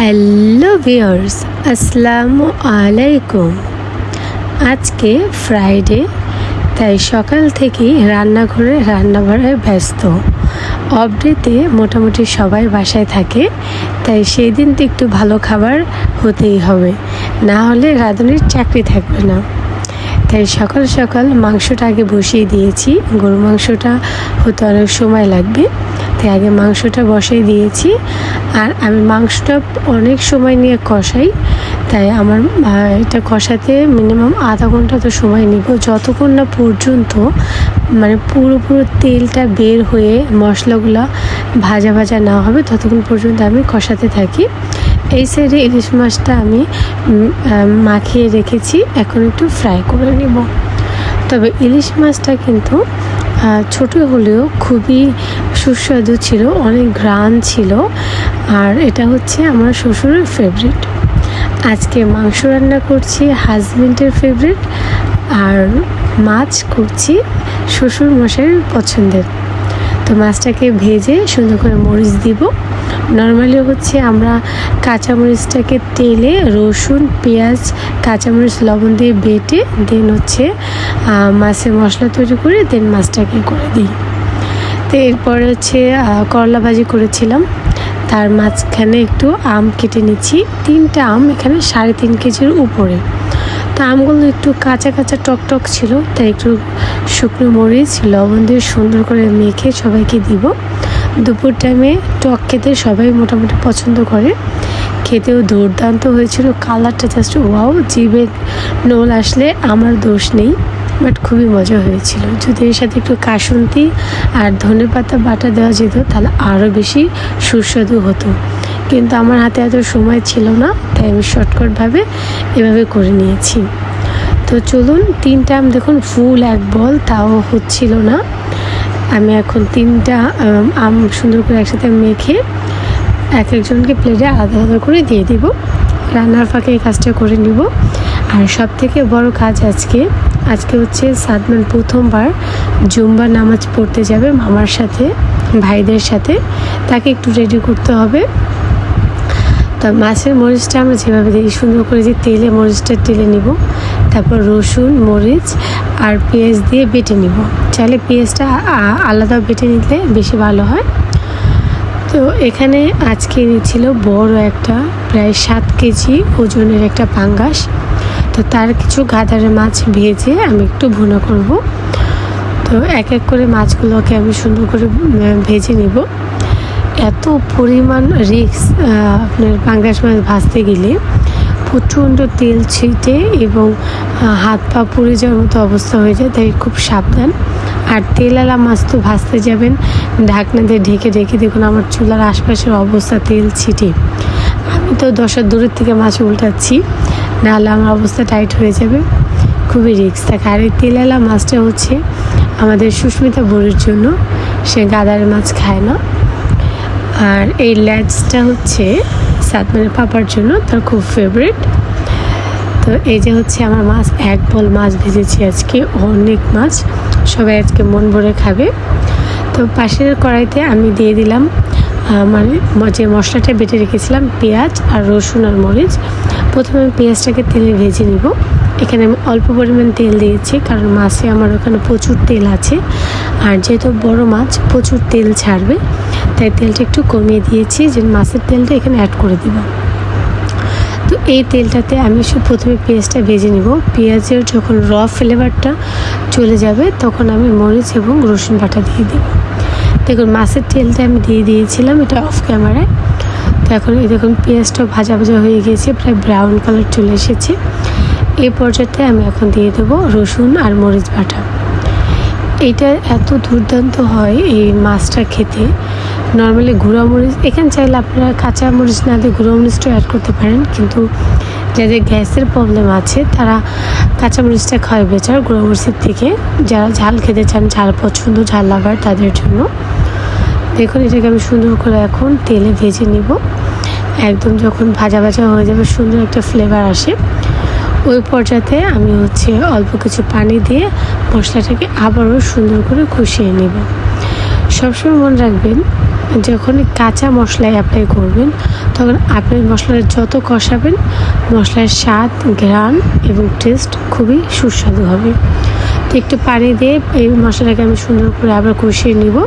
Hello viewers, আসসালামু আলাইকুম। আজকে ফ্রাইডে, তাই সকাল থেকেই রান্নাঘরে রান্নাবাড়ায় ব্যস্ত। অফ ডেতে মোটামুটি সবাই বাসায় থাকে, তাই সেই দিন তো একটু ভালো খাবার হতেই হবে, না হলে রাঁধুনির চাকরি থাকবে না। তাই সকাল সকাল মাংসটা আগে বসিয়ে দিয়েছি। গরু মাংসটা হতে অনেক সময় লাগবে, তাই আগে মাংসটা বসিয়ে দিয়েছি। আর আমি মাংসটা অনেক সময় নিয়ে কষাই, তাই আমার এটা কষাতে মিনিমাম আধা ঘন্টা তো সময় নিব, যতক্ষণ না পর্যন্ত পুরো তেলটা বের হয়ে মশলাগুলো ভাজা ভাজা না হবে ততক্ষণ পর্যন্ত আমি কষাতে থাকি। এই সাইডে ইলিশ মাছটা আমি মাখিয়ে রেখেছি, এখন একটু ফ্রাই করে নেব। তবে ইলিশ মাছটা কিন্তু ছোট হলেও খুবই সুস্বাদু ছিল, অনেক ঘ্রাণ ছিল। আর এটা হচ্ছে আমার শ্বশুরের ফেভারিট। আজকে মাংস রান্না করছি হাজবেন্ডের ফেভারিট, আর মাছ করছি শ্বশুর মশাইয়ের পছন্দের। তো মাছটাকে ভেজে সুন্দর করে মরিচ দিব। নর্মালি হচ্ছে আমরা কাঁচামরিচটাকে তেলে রসুন, পেঁয়াজ, কাঁচামরিচ, লবণ দিয়ে বেটে দেন হচ্ছে মাছের মশলা তৈরি করে দেন মাছটাকে করে দিই। তো এরপরে হচ্ছে করলা ভাজি করেছিলাম, তার মাঝখানে একটু আম কেটে নিচ্ছি। 3টা আম, এখানে 3.5 কেজির উপরে। তো আমগুলো একটু কাঁচা কাঁচা টক ছিল, তাই একটু শুকনো মরিচ লবণ দিয়ে সুন্দর করে মেখে সবাইকে দিব। দুপুর টাইমে টক খেতে সবাই মোটামুটি পছন্দ করে, খেতেও দুর্দান্ত হয়েছিল। কালারটা জাস্ট ওয়াও, জিভে নোল আসলে আমার দোষ নেই, বাট খুবই মজা হয়েছিল। যদি এর সাথে একটু কাসুন্দি আর ধনেপাতা বাটা দেওয়া যেত তাহলে আরও বেশি সুস্বাদু হতো, কিন্তু আমার হাতে এত সময় ছিল না, তাই আমি শর্টকাটভাবে এভাবে করে নিয়েছি। তো চলুন, 3টা আম দেখুন ফুল এক বল, তাও হচ্ছিল না। আমি এখন 3টা আম সুন্দর করে একসাথে মেখে এক একজনকে প্লেটে আলাদা আলাদা করে দিয়ে দিব। রান্নার ফাঁকে এই কাজটা করে নিব। আর সব থেকে বড় কাজ আজকে হচ্ছে সাদমান প্রথমবার জুম্বা নামাজ পড়তে যাবে মামার সাথে, ভাইদের সাথে। তাকে একটু রেডি করতে হবে। তো মাছের মরিচটা আমরা যেভাবে দিই, সুন্দর করে যে তেলে মরিচটা টেলে নিব, তারপর রসুন, মরিচ আর পেঁয়াজ দিয়ে বেটে নিব। চাইলে পেঁয়াজটা আলাদা বেটে নিলে বেশি ভালো হয়। তো এখানে আজকে এনেছিল বড় একটা প্রায় 7 কেজি ওজনের একটা পাঙ্গাস। তো তার কিছু গাদারে মাছ ভেজে আমি একটু ভুনা করব। তো এক এক করে মাছগুলোকে আমি সুন্দর করে ভেজে নিব। এত পরিমাণ রিস্ক আপনার পাঙ্গাস মাছ ভাজতে গেলে, প্রচণ্ড তেল ছিটে এবং হাত পা পুড়ে যাওয়ার মতো অবস্থা হয়ে যায়, তাই খুব সাবধান। আর তেলালা মাছ তো ভাজতে যাবেন ঢাকনা দিয়ে ঢেকে দেখুন আমার চুলার আশপাশের অবস্থা তেল ছিটে। আমি তো 10 হাত দূরের থেকে মাছ উল্টাচ্ছি, নাহলে আমার অবস্থা টাইট হয়ে যাবে, খুবই রিস্ক থাকে। আর এই তেলালা মাছটা হচ্ছে আমাদের সুস্মিতা বড়ির জন্য, সে গাদারের মাছ খায় না। আর এই ল্যাজটা হচ্ছে সাদমানের পাপার জন্য, তার খুব ফেভারিট। তো এই যে হচ্ছে আমার মাছ, এক বল মাছ ভেজেছি আজকে, অনেক মাছ, সবাই আজকে মন ভরে খাবে। তো পাশের কড়াইতে আমি দিয়ে দিলাম যে মশলাটা বেটে রেখেছিলাম, পেঁয়াজ আর রসুন আর মরিচ। প্রথমে আমি পেঁয়াজটাকে তেলে ভেজে নিব। এখানে আমি অল্প পরিমাণ তেল দিয়েছি, কারণ মাছে আমার ওখানে প্রচুর তেল আছে, আর যেহেতু বড় মাছ প্রচুর তেল ছাড়বে, তাই তেলটা একটু কমিয়ে দিয়েছি, যে মাছের তেলটা এখানে অ্যাড করে দিব। তো এই তেলটাতে আমি প্রথমে পেঁয়াজটা ভেজে নিব। পেঁয়াজের যখন ফ্লেভারটা চলে যাবে তখন আমি মরিচ এবং রসুন বাটা দিয়ে দেব। দেখুন মাছের তেলটা আমি দিয়ে দিয়েছিলাম, এটা অফ ক্যামেরায়। তো এখন এই দেখুন পেঁয়াজটাও ভাজা হয়ে গিয়েছে, প্রায় ব্রাউন কালার চলে এসেছে। এই পর্যায়ে আমি এখন দিয়ে দেবো রসুন আর মরিচ বাটা। এটা এত দুর্দান্ত হয় এই মাছটা খেতে। নর্মালি গুঁড়া মরিচ, এখানে চাইলে আপনারা কাঁচা মরিচ না দিয়ে গুঁড়া মরিচটাও অ্যাড করতে পারেন, কিন্তু যাদের গ্যাসের প্রবলেম আছে তারা কাঁচা মরিচটা খাওয়াই বেটার গুঁড়া মরিচের থেকে। যারা ঝাল খেতে চান, ঝাল পছন্দ, ঝাল লাভার, তাদের জন্য। দেখুন এটাকে আমি সুন্দর করে এখন তেলে ভেজে নিব। একদম যখন ভাজা হয়ে যাবে, সুন্দর একটা ফ্লেভার আসে, ওই পর্যায়ে আমি হচ্ছে অল্প কিছু পানি দিয়ে মশলাটাকে আবারও সুন্দর করে কষিয়ে নেব। সবসময় মনে রাখবেন যখন কাঁচা মশলায় অ্যাপ্লাই করবেন তখন আপনি মশলাটা যত কষাবেন মশলার স্বাদ, ঘ্রাণ এবং টেস্ট খুবই সুস্বাদু হবে। তো একটু পানি দিয়ে এই মশলাটাকে আমি সুন্দর করে আবার কষিয়ে নিব।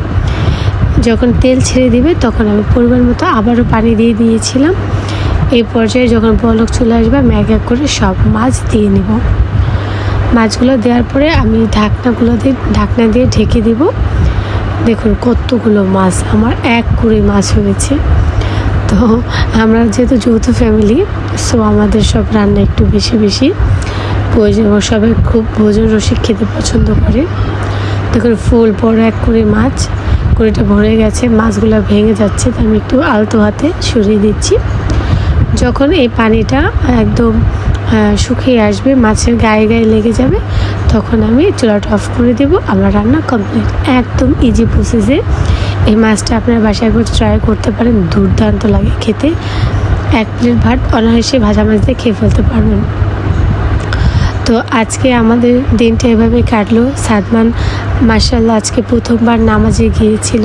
যখন তেল ছেড়ে দিবে তখন আমি পরিমাণ মতো আবারও পানি দিয়ে দিয়েছিলাম। এই পর্যায়ে যখন বলক চলে আসবে আমি এক এক করে সব মাছ দিয়ে নিব। মাছগুলো দেওয়ার পরে আমি ঢাকনা দিয়ে ঢেকে দিব। দেখুন কতগুলো মাছ, আমার এক কুড়ি মাছ হয়েছে। তো আমরা যেহেতু যৌথ ফ্যামিলি, সো আমাদের সব রান্না একটু বেশি বেশি প্রয়োজন, সবাই খুব ভোজন রসিক খেতে পছন্দ করে। দেখুন ফুল বড় এক কুড়ি মাছ, কুড়িটা ভরে গেছে, মাছগুলো ভেঙে যাচ্ছে, তো আমি একটু আলতো হাতে সরিয়ে দিচ্ছি। যখন এই পানিটা একদম শুকিয়ে আসবে, মাছের গায়ে গায়ে লেগে যাবে, তখন আমি চুলাটা অফ করে দেব। আমার রান্না কমপ্লিট। একদম ইজি প্রসেসে এই মাছটা আপনার বাসায় একবার ট্রাই করতে পারেন, দুর্দান্ত লাগে খেতে। এক প্লেট ভাত অনায়াসে ভাজা মাছ দিয়ে খেয়ে ফেলতে পারবেন। তো আজকে আমাদের দিনটা এভাবে কাটলো। সাদমান মাশাআল্লাহ আজকে প্রথমবার নামাজে গিয়েছিল,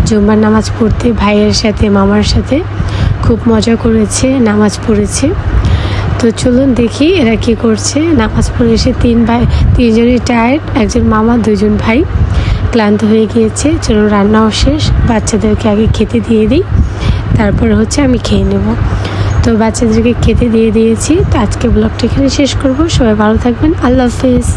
জুম্মার নামাজ পড়তে ভাইয়ের সাথে, মামার সাথে। খুব মজা করেছে, নামাজ পড়েছে। তো চলুন দেখি এরা কি করছে। নামাজ পড়ে এসে তিনজনই টায়ার্ড, একজন মামা, দুজন ভাই ক্লান্ত হয়ে গিয়েছে। চলুন রান্নাও শেষ, বাচ্চাদেরকে আগে খেতে দিয়ে দিই, তারপরে আমি খেয়ে নেব। তো বাচ্চাদেরকে খেতে দিয়ে দিয়েছি। তো আজকে ব্লগটা এখানে শেষ করব। সবাই ভালো থাকবেন, আল্লাহ হাফেজ।